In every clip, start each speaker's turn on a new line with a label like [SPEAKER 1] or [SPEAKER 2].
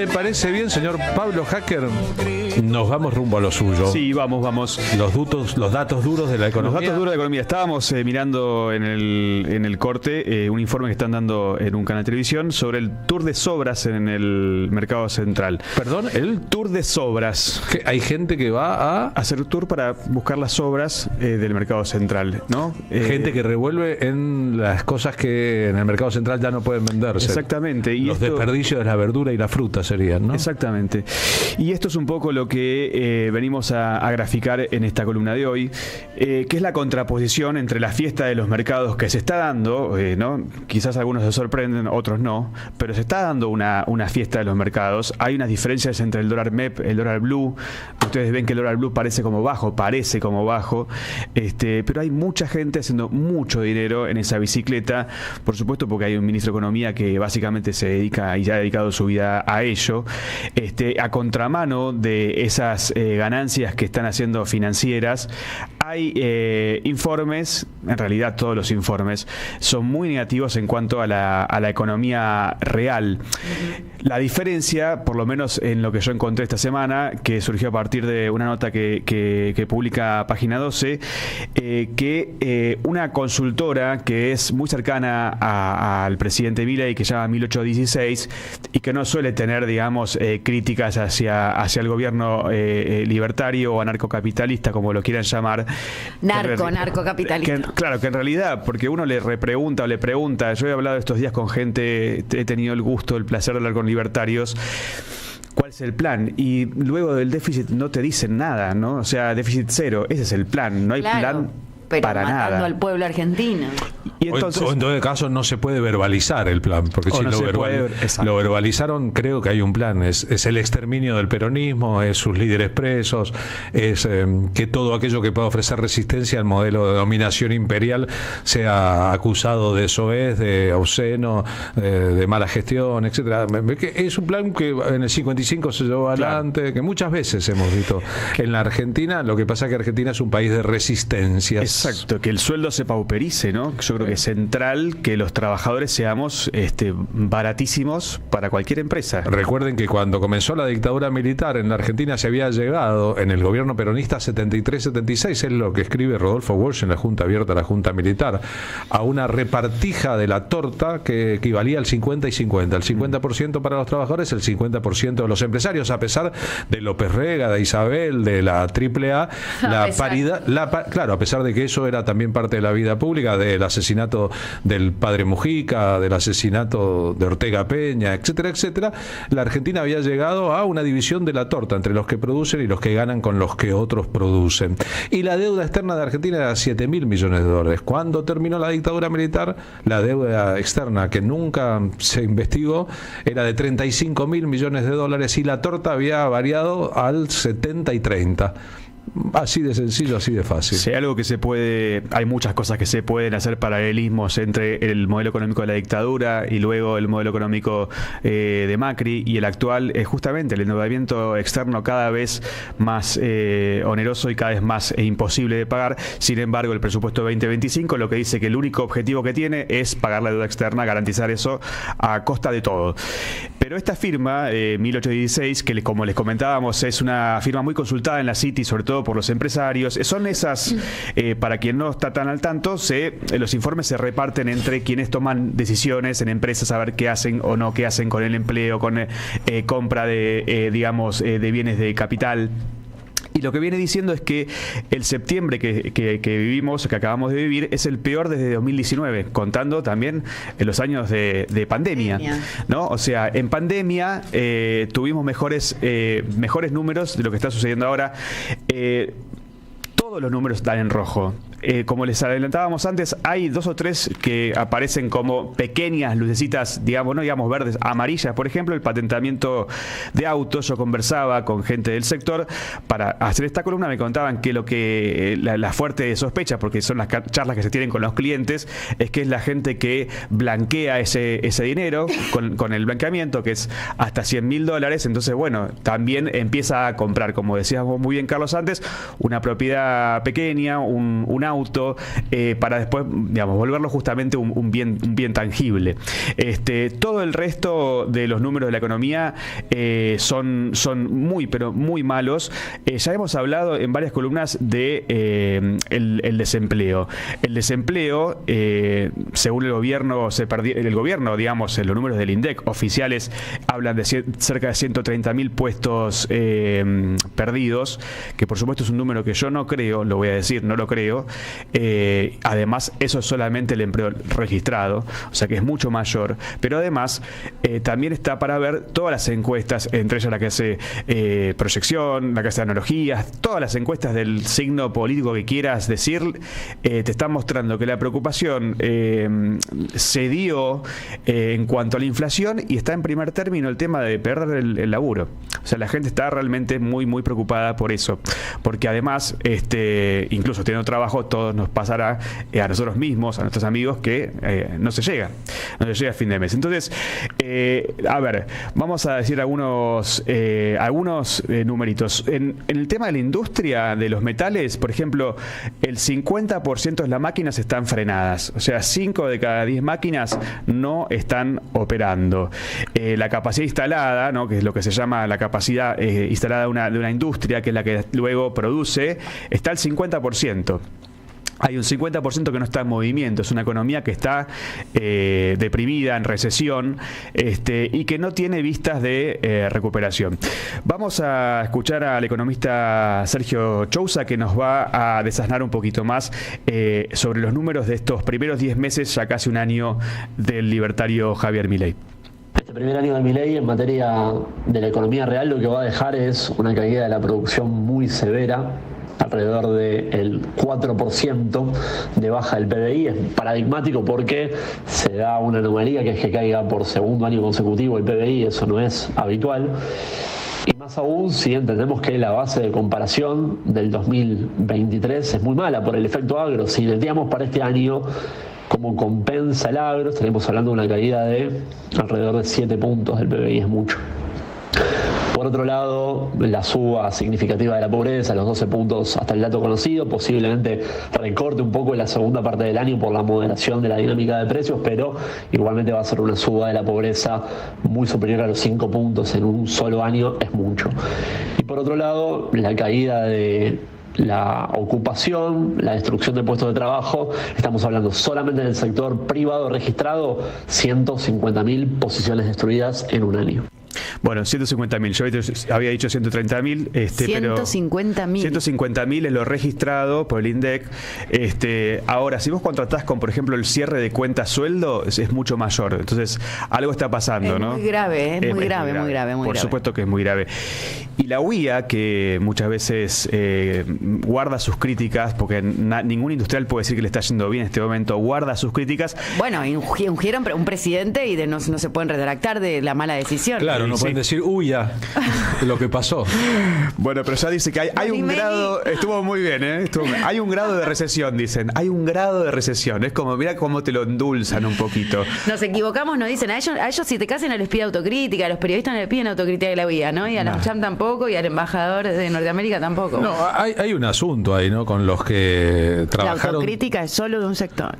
[SPEAKER 1] me parece bien, señor Pablo Hacker, nos vamos rumbo a lo suyo.
[SPEAKER 2] Sí, vamos.
[SPEAKER 1] Los datos duros de la economía.
[SPEAKER 2] Los datos duros de la economía. Estábamos mirando en el corte un informe que están dando en un canal de televisión sobre el tour de sobras en el mercado central.
[SPEAKER 1] Perdón, el
[SPEAKER 2] tour de sobras.
[SPEAKER 1] que hay gente que va a
[SPEAKER 2] Hacer tour para buscar las sobras del mercado central, ¿no?
[SPEAKER 1] gente que revuelve en las cosas que en el mercado central ya no pueden venderse.
[SPEAKER 2] Exactamente. Y
[SPEAKER 1] Los desperdicios de la verdura y la fruta serían, ¿no?
[SPEAKER 2] Exactamente. Y esto es un poco lo que venimos a graficar en esta columna de hoy, que es la contraposición entre la fiesta de los mercados que se está dando, ¿no? Quizás algunos se sorprenden, otros no, pero se está dando una fiesta de los mercados. Hay unas diferencias entre el dólar MEP, el dólar blue. Ustedes ven que el dólar blue parece como bajo, pero hay mucha gente haciendo mucho dinero en esa bicicleta, por supuesto porque hay un ministro de Economía que básicamente se dedica y ya ha dedicado su vida a ello, a contramano de esas ganancias que están haciendo financieras. Hay informes, en realidad todos los informes son muy negativos en cuanto a la economía real. La diferencia, por lo menos en lo que yo encontré esta semana, que surgió a partir de una nota que publica Página 12, que una consultora que es muy cercana al presidente Milei, que se llama 1816, y que no suele tener, digamos, críticas hacia el gobierno libertario o anarcocapitalista, como lo quieran llamar.
[SPEAKER 3] Narcocapitalista.
[SPEAKER 2] Claro, que en realidad, porque uno le repregunta o le pregunta, yo he hablado estos días con gente, he tenido el gusto, el placer de hablar con libertarios, ¿cuál es el plan? Y luego del déficit no te dicen nada, ¿no? O sea, déficit cero, ese es el plan, no hay plan
[SPEAKER 3] pero
[SPEAKER 2] para
[SPEAKER 3] matando
[SPEAKER 2] nada.
[SPEAKER 3] al pueblo argentino.
[SPEAKER 2] Y entonces,
[SPEAKER 1] o en todo caso no se puede verbalizar el plan, porque si
[SPEAKER 2] no
[SPEAKER 1] lo verbalizaron, creo que hay un plan. Es el exterminio del peronismo, es sus líderes presos, es que todo aquello que pueda ofrecer resistencia al modelo de dominación imperial sea acusado de soez, de obsceno, de mala gestión, etcétera. Es un plan que en el 55 se llevó adelante, que muchas veces hemos visto en la Argentina. Lo que pasa es que Argentina es un país de resistencias.
[SPEAKER 2] Exacto, que el sueldo se pauperice, ¿no? Yo creo que es central que los trabajadores seamos baratísimos para cualquier empresa.
[SPEAKER 1] Recuerden que cuando comenzó la dictadura militar en la Argentina se había llegado en el gobierno peronista 73-76, es lo que escribe Rodolfo Walsh en la Junta Abierta, la Junta Militar, a una repartija de la torta que equivalía al 50 y 50, el 50% para los trabajadores, el 50% de los empresarios, a pesar de López Rega, de Isabel, de la AAA, la paridad, claro, a pesar de que eso era también parte de la vida pública, del asesinato del padre Mujica, del asesinato de Ortega Peña, etcétera, etcétera, la Argentina había llegado a una división de la torta entre los que producen y los que ganan con los que otros producen. Y la deuda externa de Argentina era 7.000 millones de dólares. Cuando terminó la dictadura militar, la deuda externa, que nunca se investigó, era de 35.000 millones de dólares y la torta había variado al 70 y 30. Así de sencillo, así de fácil.
[SPEAKER 2] Sí, algo que se puede, hay muchas cosas que se pueden hacer paralelismos entre el modelo económico de la dictadura y luego el modelo económico de Macri y el actual, es justamente el endeudamiento externo cada vez más oneroso y cada vez más imposible de pagar. Sin embargo, el presupuesto 2025 lo que dice que el único objetivo que tiene es pagar la deuda externa, garantizar eso a costa de todo. Pero esta firma, 1816, que como les comentábamos, es una firma muy consultada en la City, sobre todo por los empresarios, son esas, para quien no está tan al tanto, los informes se reparten entre quienes toman decisiones en empresas a ver qué hacen o no, qué hacen con el empleo, con compra de, de bienes de capital. Y lo que viene diciendo es que el septiembre que vivimos, que acabamos de vivir, es el peor desde 2019, contando también en los años de pandemia, ¿no? O sea, en pandemia tuvimos mejores números de lo que está sucediendo ahora. Todos los números están en rojo. Como les adelantábamos antes, hay 2 o 3 que aparecen como pequeñas lucecitas, digamos, no digamos verdes, amarillas. Por ejemplo, el patentamiento de autos. Yo conversaba con gente del sector para hacer esta columna, me contaban que la fuerte sospecha, porque son las charlas que se tienen con los clientes, es que es la gente que blanquea ese dinero con el blanqueamiento, que es hasta $100.000. Entonces, bueno, también empieza a comprar, como decíamos muy bien Carlos antes, una propiedad pequeña, un auto, para después, digamos, volverlo justamente un bien tangible. Todo el resto de los números de la economía son muy, pero muy malos. Ya hemos hablado en varias columnas de el desempleo. El desempleo, según el gobierno, digamos, en los números del INDEC oficiales hablan de cerca de 130.000 puestos perdidos, que por supuesto es un número que yo no creo, lo voy a decir, no lo creo. Además, eso es solamente el empleo registrado, o sea que es mucho mayor, pero además también está para ver todas las encuestas, entre ellas la que hace Proyección, la que hace Analogías, todas las encuestas del signo político que quieras decir, te están mostrando que la preocupación se dio en cuanto a la inflación, y está en primer término el tema de perder el laburo. O sea, la gente está realmente muy, muy preocupada por eso, porque además, incluso teniendo trabajo, todo nos pasará a nosotros mismos, a nuestros amigos, que no se llega a fin de mes. Entonces, a ver, vamos a decir algunos numeritos. En el tema de la industria de los metales, por ejemplo, el 50% de las máquinas están frenadas. O sea, 5 de cada 10 máquinas no están operando. La capacidad instalada, ¿no?, que es lo que se llama la capacidad instalada de una industria, que es la que luego produce, está al 50%. Hay un 50% que no está en movimiento. Es una economía que está deprimida, en recesión, y que no tiene vistas de recuperación. Vamos a escuchar al economista Sergio Chousa, que nos va a desasnar un poquito más sobre los números de estos primeros 10 meses, ya casi un año, del libertario Javier Milei.
[SPEAKER 3] Este primer año de Milei en materia de la economía real lo que va a dejar es una caída de la producción muy severa, alrededor del 4% de baja del PBI. Es paradigmático porque se da una anomalía, que es que caiga por segundo año consecutivo el PBI, eso no es habitual. Y más aún si entendemos que la base de comparación del 2023 es muy mala por el efecto agro. Si decíamos para este año cómo compensa el agro, estaríamos hablando de una caída de alrededor de 7 puntos del PBI, es mucho. Por otro lado, la suba significativa de la pobreza, los 12 puntos hasta el dato conocido, posiblemente recorte un poco en la segunda parte del año por la moderación de la dinámica de precios, pero igualmente va a ser una suba de la pobreza muy superior a los 5 puntos en un solo año, es mucho. Y por otro lado, la caída de la ocupación, la destrucción de puestos de trabajo, estamos hablando solamente en el sector privado registrado, 150.000 posiciones destruidas en un año.
[SPEAKER 2] Bueno, 150.000. Yo había dicho 130.000.
[SPEAKER 4] 150.000.
[SPEAKER 2] 150.000 es lo registrado por el INDEC. Ahora, si vos contratás con, por ejemplo, el cierre de cuentas sueldo, es mucho mayor. Entonces, algo está pasando, ¿no?
[SPEAKER 4] Muy grave, muy grave.
[SPEAKER 2] Por supuesto que es muy grave. Y la UIA, que muchas veces guarda sus críticas, porque ningún industrial puede decir que le está yendo bien en este momento, guarda sus críticas.
[SPEAKER 4] Bueno, ungieron un presidente y no se pueden retractar de la mala decisión.
[SPEAKER 1] Claro, no pueden decir, ya, lo que pasó.
[SPEAKER 2] Bueno, pero ya dice que hay un grado, estuvo muy bien, hay un grado de recesión, dicen, hay un grado de recesión. Es como, mira cómo te lo endulzan un poquito.
[SPEAKER 4] Nos equivocamos, nos dicen, a ellos si te casen no les pide autocrítica, a los periodistas no les piden autocrítica de la UIA, ¿no? Y a la UCHAM tampoco, y al embajador de Norteamérica tampoco.
[SPEAKER 1] No, hay un asunto ahí, ¿no? Con los que trabajaron.
[SPEAKER 4] La autocrítica es solo de un sector.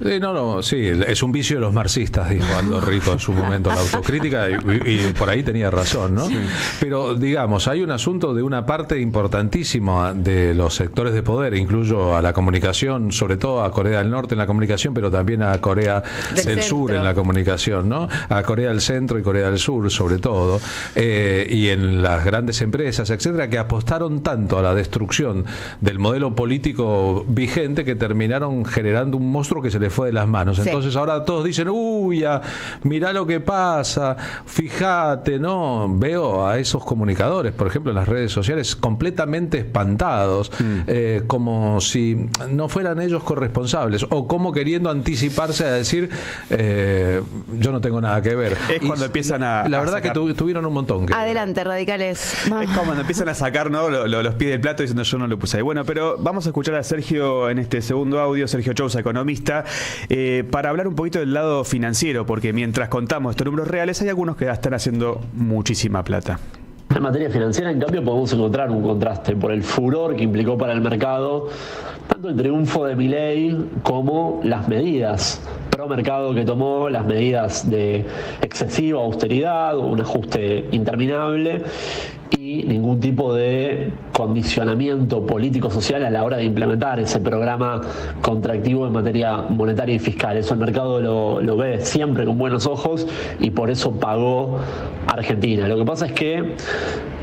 [SPEAKER 1] Sí, es un vicio de los marxistas, dijo Aldo Rico en su momento, la autocrítica, y por ahí tenía razón, ¿no? Sí. Pero digamos, hay un asunto de una parte importantísima de los sectores de poder, incluyo a la comunicación, sobre todo a Corea del Norte en la comunicación, pero también a Corea del Sur en la comunicación, ¿no? A Corea del Centro y Corea del Sur, sobre todo, y en las grandes empresas, etcétera, que apostaron tanto a la destrucción del modelo político vigente que terminaron generando un monstruo que se les fue de las manos. Sí. Entonces ahora todos dicen, mirá lo que pasa, fíjate, ¿no? Veo a esos comunicadores, por ejemplo, en las redes sociales, completamente espantados, como si no fueran ellos corresponsables, o como queriendo anticiparse a decir, yo no tengo nada que ver.
[SPEAKER 2] Es cuando empiezan a...
[SPEAKER 1] La verdad sacar... que tuvieron un montón.
[SPEAKER 4] Adelante, radicales.
[SPEAKER 2] Es como cuando empiezan a sacar, ¿no?, los pies del plato diciendo, yo no lo puse ahí. Bueno, pero vamos a escuchar a Sergio en este segundo audio, Sergio Chousa, economista, para hablar un poquito del lado financiero, porque mientras contamos estos números reales, hay algunos que están haciendo muchísima plata.
[SPEAKER 3] En materia financiera, en cambio, podemos encontrar un contraste por el furor que implicó para el mercado tanto el triunfo de Milei como las medidas pro mercado que tomó, las medidas de excesiva austeridad, un ajuste interminable y ningún tipo de condicionamiento político-social a la hora de implementar ese programa contractivo en materia monetaria y fiscal. Eso el mercado lo ve siempre con buenos ojos y por eso pagó Argentina. Lo que pasa es que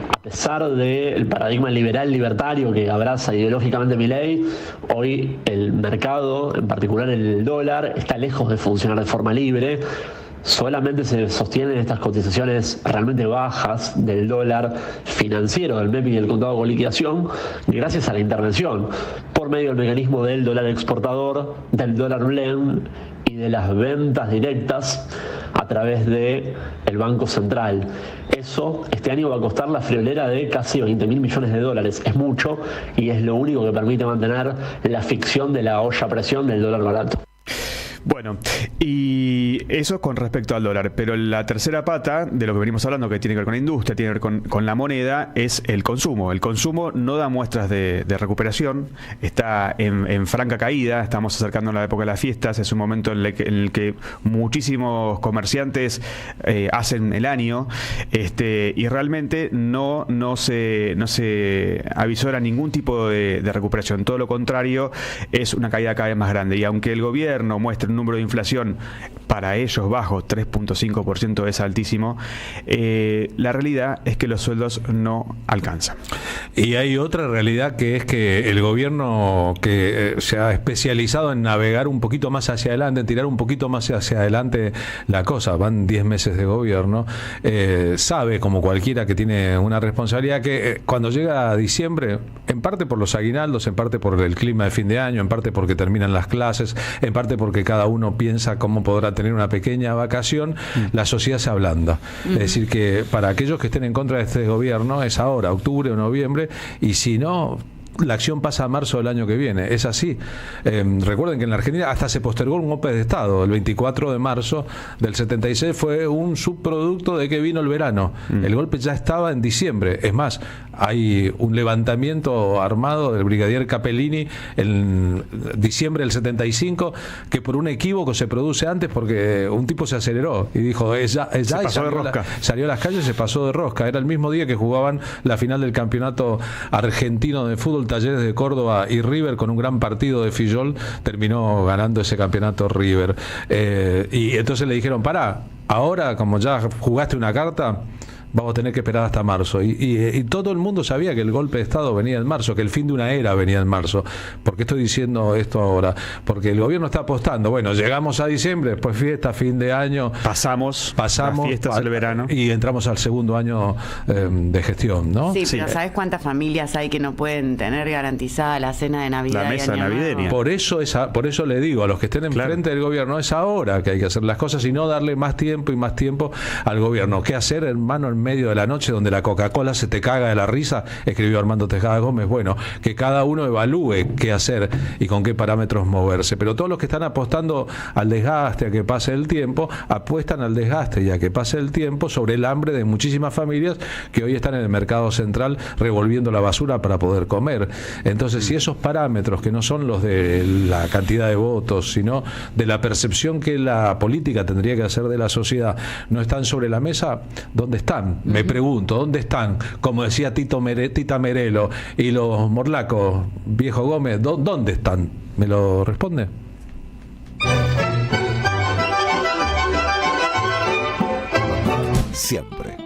[SPEAKER 3] a pesar del paradigma liberal libertario que abraza ideológicamente Milei, hoy el mercado, en particular el dólar, está lejos de funcionar de forma libre. Solamente se sostienen estas cotizaciones realmente bajas del dólar financiero, del MEP y del contado con liquidación, gracias a la intervención por medio del mecanismo del dólar exportador, del dólar blend y de las ventas directas a través del Banco Central. Eso este año va a costar la friolera de casi 20.000 millones de dólares. Es mucho y es lo único que permite mantener la ficción de la olla a presión del dólar barato.
[SPEAKER 2] Bueno, y eso con respecto al dólar, pero la tercera pata de lo que venimos hablando, que tiene que ver con la industria, tiene que ver con la moneda, es el consumo. El consumo no da muestras de recuperación, está en franca caída, estamos acercando a la época de las fiestas, es un momento en el que muchísimos comerciantes hacen el año, y realmente no se avisora ningún tipo de recuperación, todo lo contrario, es una caída cada vez más grande, y aunque el gobierno muestre un número de inflación para ellos bajo, 3.5% es altísimo, la realidad es que los sueldos no alcanzan.
[SPEAKER 1] Y hay otra realidad, que es que el gobierno, que se ha especializado en navegar un poquito más hacia adelante, en tirar un poquito más hacia adelante la cosa, van 10 meses de gobierno, sabe, como cualquiera que tiene una responsabilidad, que cuando llega a diciembre, en parte por los aguinaldos, en parte por el clima de fin de año, en parte porque terminan las clases, en parte porque cada uno piensa cómo podrá tener una pequeña vacación, la sociedad se ablanda. Es decir, que para aquellos que estén en contra de este gobierno es ahora, octubre o noviembre, y si no, la acción pasa a marzo del año que viene. Es así. Recuerden que en la Argentina hasta se postergó un golpe de Estado. El 24 de marzo del 76 fue un subproducto de que vino el verano. El golpe ya estaba en diciembre. Es más, hay un levantamiento armado del brigadier Capellini en diciembre del 75 que por un equívoco se produce antes porque un tipo se aceleró y dijo se pasó de rosca. Salió a las calles y se pasó de rosca. Era el mismo día que jugaban la final del campeonato argentino de fútbol, Talleres de Córdoba y River, con un gran partido de Fillol. Terminó ganando ese campeonato River. Y entonces le dijeron, pará, ahora como ya jugaste una carta, vamos a tener que esperar hasta marzo. Y todo el mundo sabía que el golpe de Estado venía en marzo, que el fin de una era venía en marzo. ¿Por qué estoy diciendo esto ahora? Porque el gobierno está apostando. Bueno, llegamos a diciembre, después fiesta, fin de año. Pasamos las fiestas del verano. Y entramos al segundo año de gestión, ¿no?
[SPEAKER 4] Sí, pero ¿sabes cuántas familias hay que no pueden tener garantizada la cena de Navidad?
[SPEAKER 2] La mesa navideña.
[SPEAKER 1] Por eso le digo a los que estén enfrente del gobierno, es ahora que hay que hacer las cosas y no darle más tiempo y más tiempo al gobierno. ¿Qué hacer, hermano, en medio de la noche donde la Coca-Cola se te caga de la risa? Escribió Armando Tejada Gómez. Bueno, que cada uno evalúe qué hacer y con qué parámetros moverse. Pero todos los que están apostando al desgaste, a que pase el tiempo, apuestan al desgaste y a que pase el tiempo sobre el hambre de muchísimas familias que hoy están en el mercado central revolviendo la basura para poder comer. Entonces, si esos parámetros, que no son los de la cantidad de votos, sino de la percepción que la política tendría que hacer de la sociedad, no están sobre la mesa, ¿dónde están? Me pregunto, ¿dónde están? Como decía Tita Merelo y los morlacos, viejo Gómez, ¿dónde están? ¿Me lo responde?
[SPEAKER 5] Siempre